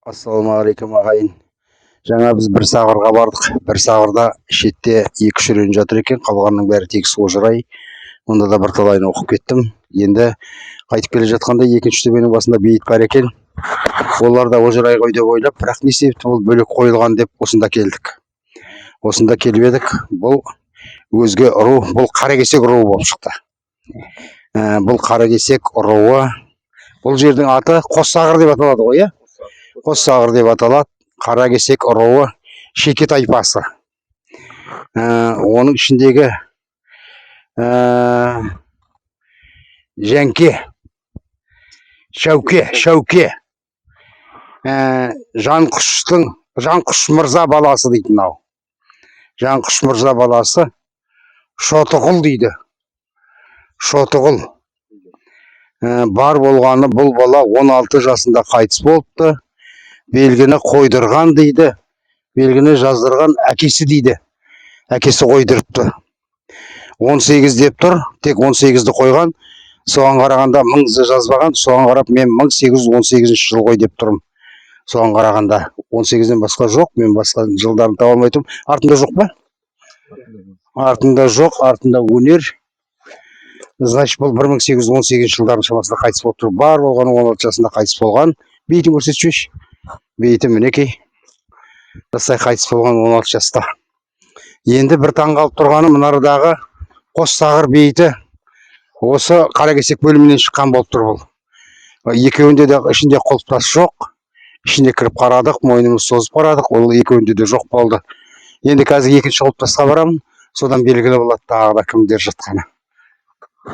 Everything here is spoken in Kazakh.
Ассалаумағалейкум ағайын. Жаңа біз бір сағырға бардық. Бір сағырда шетте 2-3 үрен жатыр екен. Қалғанның бәрі тек сожырай. Онда да бірталайын оқып кеттім. Енді қайтып келе жатқанда екінші төбенің басында бейіт бар екен. Олар да ожырай ғой деп ойлап, бірақ не себепті ол бөлек қойылған деп осында келдік. Осында келіп едік. Бұл өзге ру, бұл Қаракесек руы болып шықты. Бұл Қаракесек руы. Бұл жердің аты Қоссағыр деп аталады ғой, иә? Қоссағыр деп аталады. Қаракесек руы Шеке тайпасы. Оның ішіндегі Жәңке, Шәуке, Жанқұш мырза баласы дейді мынау. Жанқұш мырза баласы Шотығұл дейді. Шотығұл. Бар болғаны бұл бала 16 жасында қайтыс болыпты. Белгіні қойдырған дейді. Белгіні жаздырған әкесі дейді. Әкесі қойдырыпты. 18 деп тұр. Тек 18-ді қойған. Соған қарағанда 1000-ді жазбаған. Соған қарап мен 1818 жыл ғой деп тұрмын. Соған қарағанда 18-ден басқа жоқ. Мен басқа жылдарын таба алмай тұрмын. Артында жоқ па? Артында жоқ. Артында өнер. Значит, бұл 1818 жылдардың шамасында қайтыс болып тұр. Бар болғаны 16 жасында қайтыс болған. Бейтін көрсетші. Бейті мінекей. Жасай қайтыс болған 16 жаста. Енді бір таңғалып тұрғаны мұнардағы Қоссағыр бейті осы Қаракесек бөлімінен шыққан болып тұр бұл. Екеуінде де ішінде құлпытас жоқ. Ішінде кіріп қарадық, мойнымыз созып қарадық. Ол екеуінде де жоқ болды. Енді қазір екінші құлпытасқа барамын. Содан белгілі болады тағы да кімдер жатқаны.